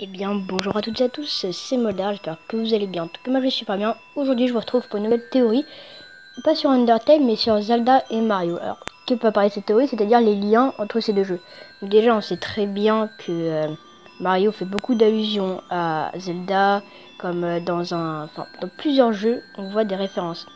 Eh bien bonjour à toutes et à tous, c'est Moldar, j'espère que vous allez bien. En tout cas moi je suis pas bien. Aujourd'hui je vous retrouve pour une nouvelle théorie, pas sur Undertale mais sur Zelda et Mario. Alors que peut parler de cette théorie, c'est-à-dire les liens entre ces deux jeux. Donc, déjà on sait très bien que Mario fait beaucoup d'allusions à Zelda, comme dans plusieurs jeux on voit des références.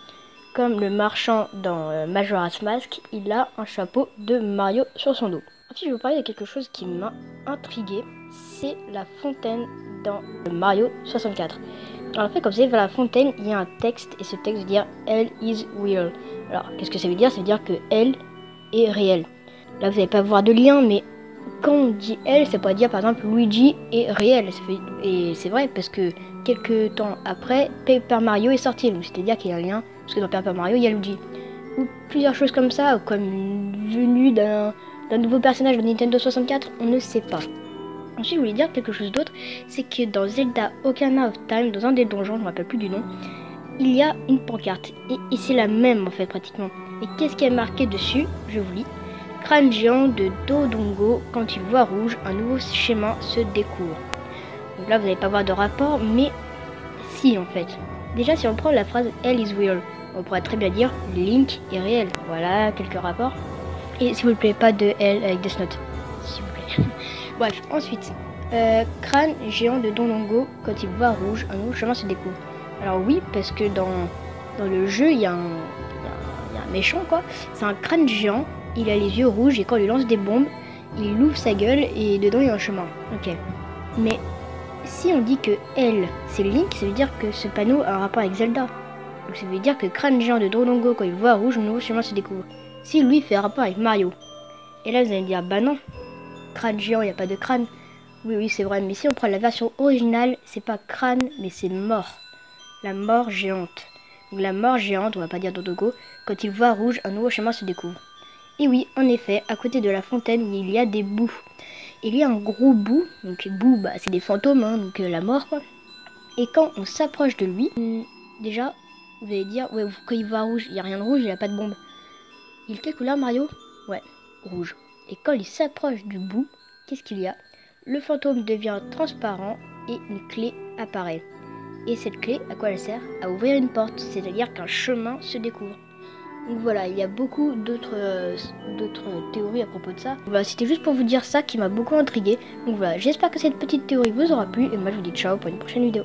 Comme le marchand dans Majora's Mask, il a un chapeau de Mario sur son dos. Ensuite, je vais vous parler de quelque chose qui m'a intrigué, c'est la fontaine dans Mario 64. Alors en fait, comme vous savez, vers la fontaine, il y a un texte, et ce texte veut dire « Elle is real ». Alors, qu'est-ce que ça veut dire? Ça veut dire que elle est réelle. Là, vous n'allez pas voir de lien, mais quand on dit elle, ça pourrait dire par exemple Luigi est réel. Et c'est vrai, parce que quelques temps après, Paper Mario est sorti, donc c'est-à-dire qu'il y a un lien, parce que dans Paper Mario, il y a Luigi. Ou plusieurs choses comme ça, comme une venue d'un nouveau personnage de Nintendo 64, on ne sait pas. Ensuite, je voulais dire quelque chose d'autre, c'est que dans Zelda Ocarina of Time, dans un des donjons, je ne me rappelle plus du nom, il y a une pancarte, et c'est la même en fait pratiquement. Et qu'est-ce qui est marqué dessus? Je vous lis. Crâne géant de Dodongo, quand il voit rouge, un nouveau schéma se découvre. Donc là, vous n'allez pas voir de rapport, mais si en fait. Déjà, si on prend la phrase Elle is real, on pourrait très bien dire Link est réel. Voilà, quelques rapports. Et s'il vous plaît, pas de L avec Death Note. S'il vous plaît. Bref, ensuite. Crâne géant de Dodongo, quand il voit rouge, un nouveau chemin se découvre. Alors oui, parce que dans le jeu, il y a un méchant, quoi. C'est un crâne géant, il a les yeux rouges, et quand il lui lance des bombes, il ouvre sa gueule, et dedans, il y a un chemin. Ok. Mais si on dit que elle, c'est Link, ça veut dire que ce panneau a un rapport avec Zelda. Donc ça veut dire que crâne géant de Dodongo, quand il voit rouge, un nouveau chemin se découvre. Si lui fait un rapport avec Mario. Et là, vous allez me dire, bah non, crâne géant, il n'y a pas de crâne. Oui, c'est vrai, mais si on prend la version originale, c'est pas crâne, mais c'est mort. La mort géante. Donc la mort géante, on va pas dire Dodongo, quand il voit rouge, un nouveau chemin se découvre. Et oui, en effet, à côté de la fontaine, il y a des bouts. Il y a un gros bout, donc bout, bah, c'est des fantômes, hein, donc la mort, quoi. Et quand on s'approche de lui, déjà, vous allez dire, ouais, quand il voit rouge, il n'y a rien de rouge, il n'y a pas de bombe. Il est quelle couleur, Mario? Ouais, rouge. Et quand il s'approche du bout, qu'est-ce qu'il y a? Le fantôme devient transparent et une clé apparaît. Et cette clé, à quoi elle sert? À ouvrir une porte, c'est-à-dire qu'un chemin se découvre. Donc voilà, il y a beaucoup d'autres théories à propos de ça. Voilà, c'était juste pour vous dire ça qui m'a beaucoup intrigué. Donc voilà, j'espère que cette petite théorie vous aura plu et moi je vous dis ciao pour une prochaine vidéo.